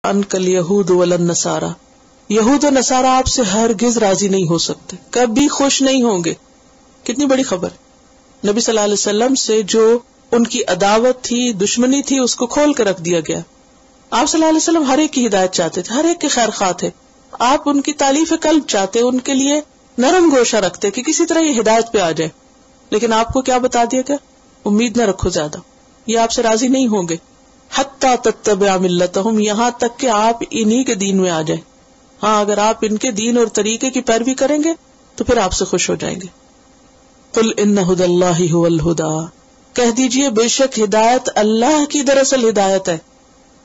عنک الیہود والنصارى، یہود و نصارہ آپ سے ہرگز راضی نہیں ہو سکتے، کبھی خوش نہیں ہوں گے. کتنی بڑی خبر. نبی صلی اللہ علیہ وسلم سے جو ان کی عداوت تھی، دشمنی تھی، اس کو کھول کر رکھ دیا گیا. آپ صلی اللہ علیہ وسلم ہر ایک کی ہدایت چاہتے تھے، ہر ایک کے خیر خواہ تھے. آپ ان کی تالیف قلب چاہتے، ان کے لیے نرم گوشہ رکھتے کہ کسی طرح یہ ہدایت پہ آ جائے. لیکن آپ کو کیا بتا دیا گیا؟ امید نہ رکھو زیادہ، یہ آپ سے راضی نہیں ہوں گے. حتی تتبع ملتہم، یہاں تک کہ آپ انہی کے دین میں آ جائیں. ہاں، اگر آپ ان کے دین اور طریقے کی پیروی کریں گے تو پھر آپ سے خوش ہو جائیں گے. قل ان ھدی اللہ ھو الھدی، کہہ دیجئے بے شک ہدایت اللہ کی دراصل ہدایت ہے.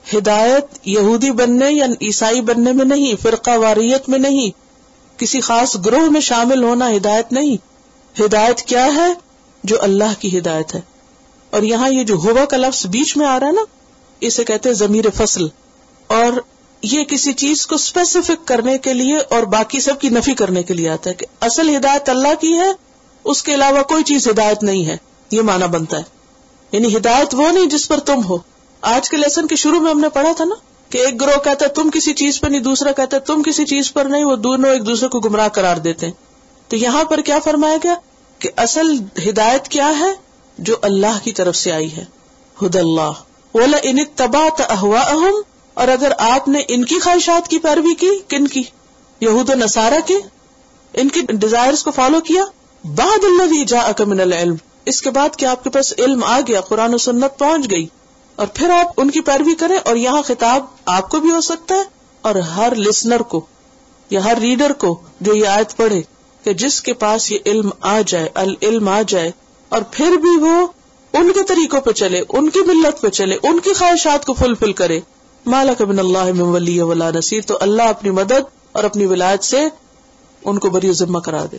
ہدایت یہودی بننے یا عیسائی بننے میں نہیں، فرقہ واریت میں نہیں، کسی خاص گروہ میں شامل ہونا ہدایت نہیں. ہدایت کیا ہے؟ جو اللہ کی ہدایت ہے. اور یہاں یہ جو ہوا کا لفظ بیچ میں آ رہا ہے نا، اسے کہتے ہیں ضمیر فصل، اور یہ کسی چیز کو اسپیسیفک کرنے کے لیے اور باقی سب کی نفی کرنے کے لیے آتا ہے کہ اصل ہدایت اللہ کی ہے، اس کے علاوہ کوئی چیز ہدایت نہیں ہے. یہ معنی بنتا ہے. یعنی ہدایت وہ نہیں جس پر تم ہو. آج کے لیسن کے شروع میں ہم نے پڑھا تھا نا کہ ایک گروہ کہتا ہے تم کسی چیز پر نہیں، دوسرا کہتا ہے تم کسی چیز پر نہیں، وہ دونوں ایک دوسرے کو گمراہ قرار دیتے ہیں. تو یہاں پر کیا فرمایا گیا کہ اصل ہدایت کیا ہے؟ جو اللہ کی طرف سے آئی ہے. ھدی اللہ. وَلَئِنِ اتَّبَعْتَ أَهْوَاءَهُمْ، اور اگر آپ نے ان کی خواہشات کی پیروی کی، کن کی؟ یہود و نصارہ کی، ان کی ڈیزائرز کو فالو کیا. بعد الذی جاءک من العلم، اس کے بعد کہ آپ کے پاس علم آ گیا، قرآن و سنت پہنچ گئی، اور پھر آپ ان کی پیروی کریں. اور یہاں خطاب آپ کو بھی ہو سکتا ہے اور ہر لسنر کو یا ہر ریڈر کو جو یہ آیت پڑھے کہ جس کے پاس یہ علم آ جائے، العلم آ جائے، اور پھر بھی وہ ان کے طریقوں پہ چلے، ان کی ملت پہ چلے، ان کی خواہشات کو فلفل کرے. مالک من اللہ من ولی ولا نصیر، تو اللہ اپنی مدد اور اپنی ولایت سے ان کو بری ذمہ قرار دے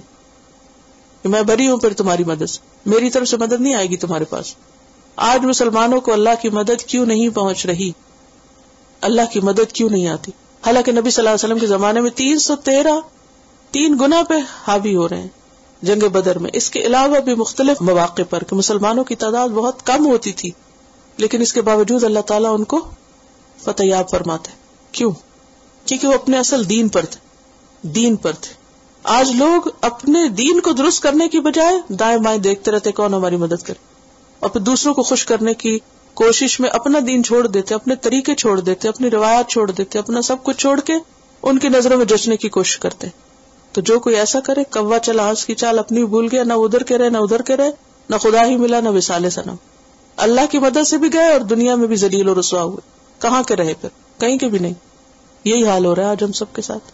کہ میں بری ہوں، پھر تمہاری مدد سے، میری طرف سے مدد نہیں آئے گی تمہارے پاس. آج مسلمانوں کو اللہ کی مدد کیوں نہیں پہنچ رہی؟ اللہ کی مدد کیوں نہیں آتی؟ حالانکہ نبی صلی اللہ علیہ وسلم کے زمانے میں 313 3 گنا پہ حاوی ہو رہے ہیں جنگ بدر میں. اس کے علاوہ بھی مختلف مواقع پر کہ مسلمانوں کی تعداد بہت کم ہوتی تھی، لیکن اس کے باوجود اللہ تعالیٰ ان کو فتح یاب فرماتے. کیوں؟ کیونکہ وہ اپنے اصل دین پر تھے. آج لوگ اپنے دین کو درست کرنے کی بجائے دائیں بائیں دیکھتے رہتے کون ہماری مدد کرے، اور پھر دوسروں کو خوش کرنے کی کوشش میں اپنا دین چھوڑ دیتے، اپنے طریقے چھوڑ دیتے، اپنی روایات چھوڑ دیتے، اپنا سب کچھ چھوڑ کے ان کی نظروں میں جچنے کی کوشش کرتے. تو جو کوئی ایسا کرے، کوا چلا ہنس کی چال اپنی بھول گیا، نہ ادھر کے رہے نہ ادھر کے رہے، نہ خدا ہی ملا نہ وصال صنم. اللہ کی مدد سے بھی گئے اور دنیا میں بھی ذلیل و رسوا ہوئے. کہاں کے رہے؟ پھر کہیں کے بھی نہیں. یہی حال ہو رہا ہے آج ہم سب کے ساتھ.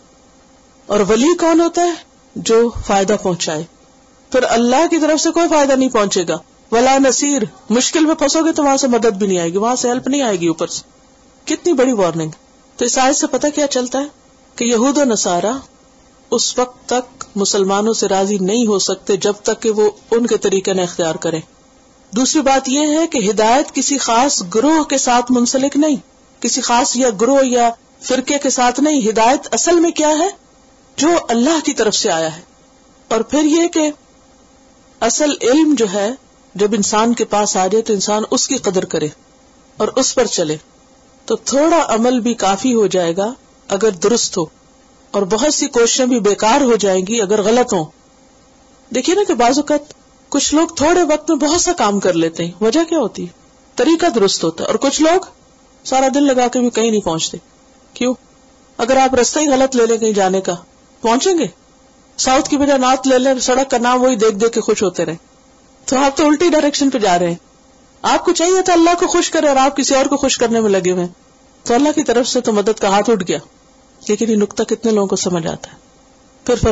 اور ولی کون ہوتا ہے؟ جو فائدہ پہنچائے. پھر اللہ کی طرف سے کوئی فائدہ نہیں پہنچے گا. ولا نصیر، مشکل میں پھنسو گے تو وہاں سے مدد بھی نہیں آئے گی، وہاں سے ہیلپ نہیں آئے گی اوپر سے. کتنی بڑی وارننگ. تو اس آیت سے پتہ کیا چلتا ہے کہ یہود و نصارہ اس وقت تک مسلمانوں سے راضی نہیں ہو سکتے جب تک کہ وہ ان کے طریقے نہ اختیار کریں. دوسری بات یہ ہے کہ ہدایت کسی خاص گروہ کے ساتھ منسلک نہیں، کسی خاص یا گروہ یا فرقے کے ساتھ نہیں. ہدایت اصل میں کیا ہے؟ جو اللہ کی طرف سے آیا ہے. اور پھر یہ کہ اصل علم جو ہے جب انسان کے پاس آ جائے تو انسان اس کی قدر کرے اور اس پر چلے، تو تھوڑا عمل بھی کافی ہو جائے گا اگر درست ہو، اور بہت سی کوششیں بھی بیکار ہو جائیں گی اگر غلط ہوں. دیکھیے نا کہ بعض اوقات کچھ لوگ تھوڑے وقت میں بہت سا کام کر لیتے ہیں، وجہ کیا ہوتی ہے؟ طریقہ درست ہوتا ہے. اور کچھ لوگ سارا دن لگا کے بھی کہیں نہیں پہنچتے. کیوں؟ اگر آپ راستہ ہی غلط لے لیں کہیں جانے کا، پہنچیں گے؟ ساؤتھ کی بجائے نارتھ لے لیں، سڑک کا نام وہی دیکھ دیکھ کے خوش ہوتے رہے، تو آپ تو الٹی ڈائریکشن پہ جا رہے ہیں. آپ کو چاہیے تھا اللہ کو خوش کرے اور آپ کسی اور کو خوش کرنے میں لگے ہوئے، تو اللہ کی طرف سے تو مدد کا ہاتھ اٹھ گیا. لیکن یہ نقطہ کتنے لوگوں کو سمجھ آتا ہے؟ پھر